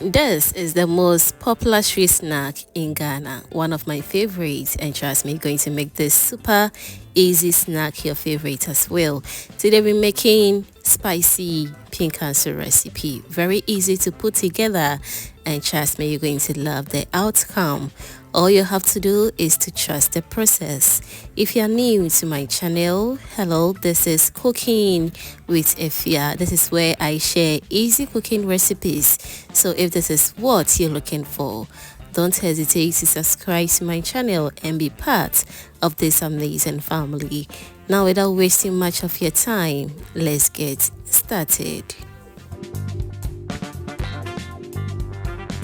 This is the most popular street snack in Ghana, one of my favorites, and trust me, going to make this super easy snack your favorite as well. Today we're making spicy PINKANSO recipe. Very easy to put together, and trust me, you're going to love the outcome. All you have to do is to trust the process. If you are new to my channel, hello, this is Cooking with Efia. This is where I share easy cooking recipes. So if this is what you're looking for, don't hesitate to subscribe to my channel and be part of this amazing family. Now, without wasting much of your time, let's get started.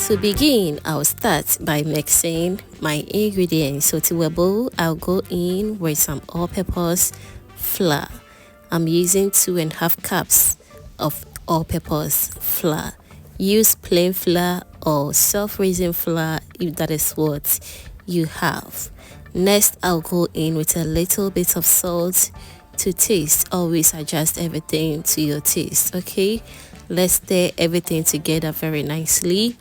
To begin, I'll start by mixing my ingredients. So to a bowl, I'll go in with some all-purpose flour. I'm using 2.5 cups of all-purpose flour. Use plain flour or self-raising flour if that is what you have. Next, I'll go in with a little bit of salt to taste. Always adjust everything to your taste, okay? Let's stir everything together very nicely.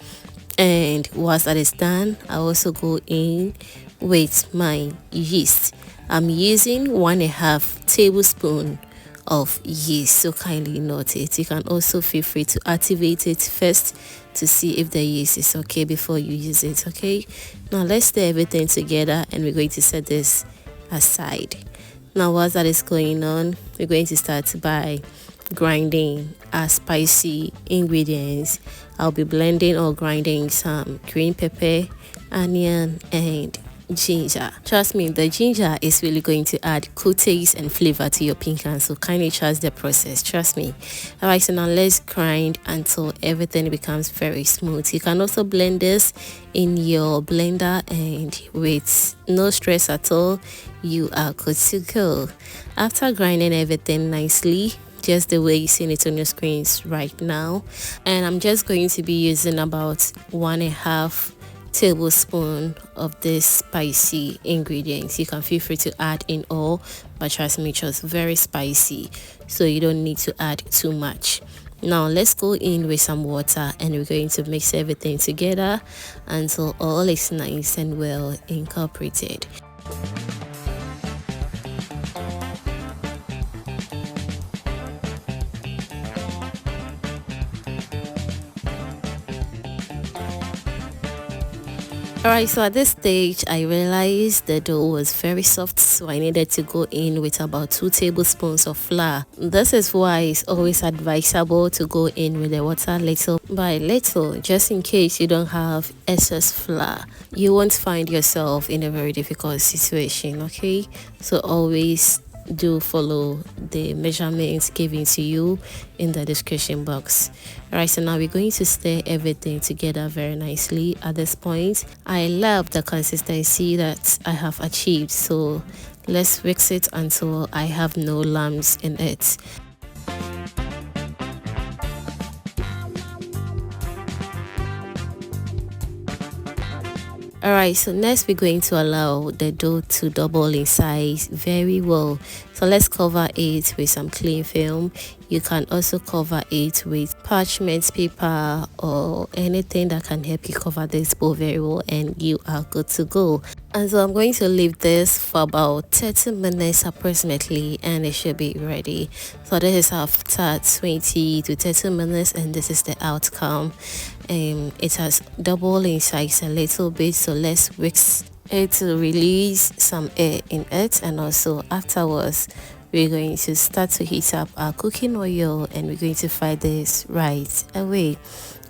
And once that is done, I also go in with my yeast. I'm using 1.5 tablespoon of yeast, so kindly note it. You can also feel free to activate it first to see if the yeast is okay before you use it. Okay, now let's stir everything together and we're going to set this aside. Now whilst that is going on, we're going to start by grinding our spicy ingredients. I'll be blending or grinding some green pepper, onion, and ginger. Trust me, the ginger is really going to add cool taste and flavor to your pinkan, so kindly trust the process, trust me. Alright, so now let's grind until everything becomes very smooth. You can also blend this in your blender, and with no stress at all, you are good to go. After grinding everything nicely, just the way you see it on your screens right now, and I'm just going to be using about 1.5 tablespoon of this spicy ingredients. You can feel free to add in all, but trust me, just very spicy, so you don't need to add too much. Now let's go in with some water and we're going to mix everything together until all is nice and well incorporated. Alright, so at this stage, I realized the dough was very soft, so I needed to go in with about 2 tablespoons of flour. This is why it's always advisable to go in with the water little by little, just in case you don't have excess flour. You won't find yourself in a very difficult situation, okay? So always do follow the measurements given to you in the description box. Alright, so now we're going to stir everything together very nicely. At this point, I love the consistency that I have achieved, so let's mix it until I have no lumps in it. Alright, so next we're going to allow the dough to double in size very well. So let's cover it with some cling film. You can also cover it with parchment paper or anything that can help you cover this bowl very well, and you are good to go. And so I'm going to leave this for about 30 minutes approximately, and it should be ready. So this is after 20 to 30 minutes, and this is the outcome. It has doubled in size a little bit, so let's whisk it to release some air in it, and also afterwards we're going to start to heat up our cooking oil and we're going to fry this right away.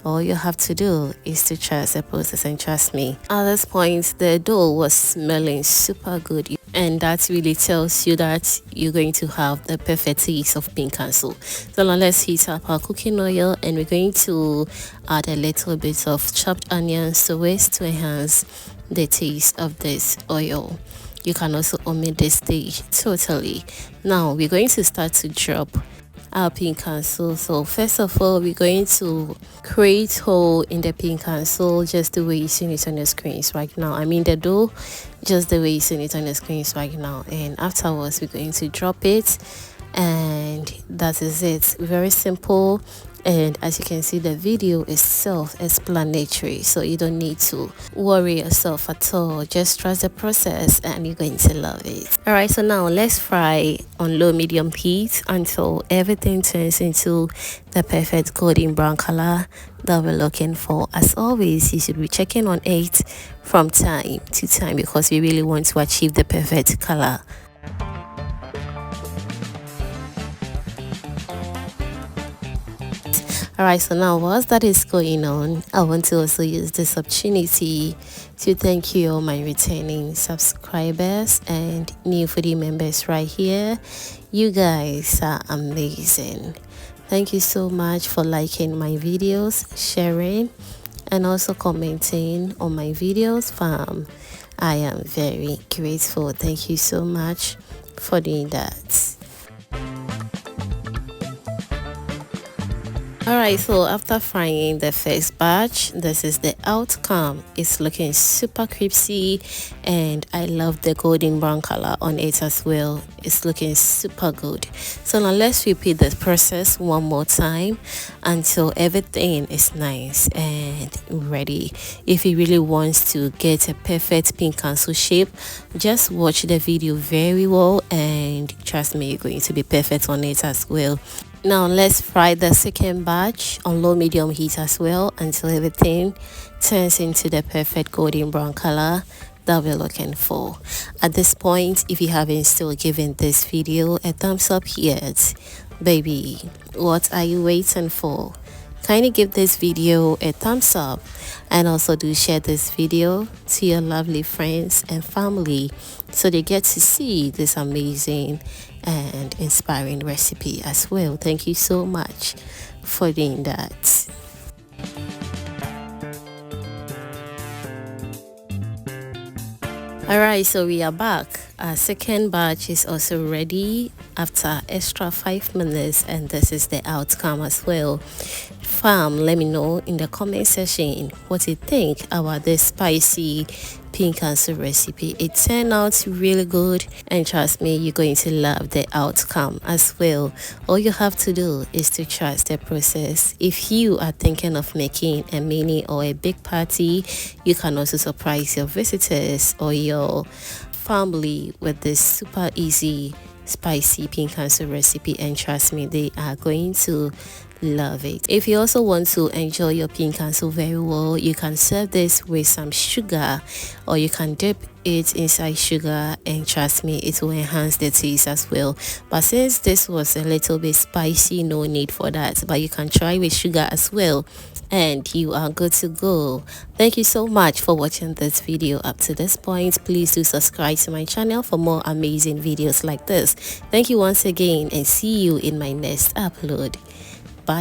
All you have to do is to trust the process, and trust me, at this point the dough was smelling super good, and that really tells you that you're going to have the perfect taste of PINKANSO. So now let's heat up our cooking oil, and we're going to add a little bit of chopped onions to it to enhance the taste of this oil. You can also omit this stage totally. Now we're going to start to drop our PINKANSO. So first of all, we're going to create hole in the PINKANSO just the way you see it on the screens right now. I mean the dough, just the way you see it on the screens right now. And afterwards, we're going to drop it, and that is it. Very simple. And as you can see, the video is self-explanatory, so you don't need to worry yourself at all. Just trust the process and you're going to love it. All right, so now let's fry on low medium heat until everything turns into the perfect golden brown color that we're looking for. As always, you should be checking on it from time to time because we really want to achieve the perfect color. Alright, so now whilst that is going on, I want to also use this opportunity to thank you all my returning subscribers and new foodie members right here. You guys are amazing. Thank you so much for liking my videos, sharing, and also commenting on my videos, fam. I am very grateful. Thank you so much for doing that. Alright, so after frying the first batch, this is the outcome. It's looking super crispy and I love the golden brown color on it as well. It's looking super good. So now let's repeat the process one more time until everything is nice and ready. If you really want to get a perfect PINKANSO shape, just watch the video very well and trust me, you're going to be perfect on it as well. Now let's fry the second batch on low medium heat as well until everything turns into the perfect golden brown color that we're looking for. At this point, if you haven't still given this video a thumbs up yet, baby, what are you waiting for? Kindly give this video a thumbs up and also do share this video to your lovely friends and family so they get to see this amazing and inspiring recipe as well. Thank you so much for doing that. Alright, so we are back. Our second batch is also ready after extra 5 minutes and this is the outcome as well. Fam, let me know in the comment section what you think about this spicy PINKASO recipe. It turned out really good and trust me, you're going to love the outcome as well. All you have to do is to trust the process. If you are thinking of making a mini or a big party, you can also surprise your visitors or your family with this super easy spicy PINKASO recipe and trust me, they are going to love it. If you also want to enjoy your PINKASO very well, you can serve this with some sugar or you can dip it inside sugar and trust me, it will enhance the taste as well. But since this was a little bit spicy, no need for that, but you can try with sugar as well and you are good to go. Thank you so much for watching this video up to this point. Please do subscribe to my channel for more amazing videos like this. Thank you once again and see you in my next upload. Bye.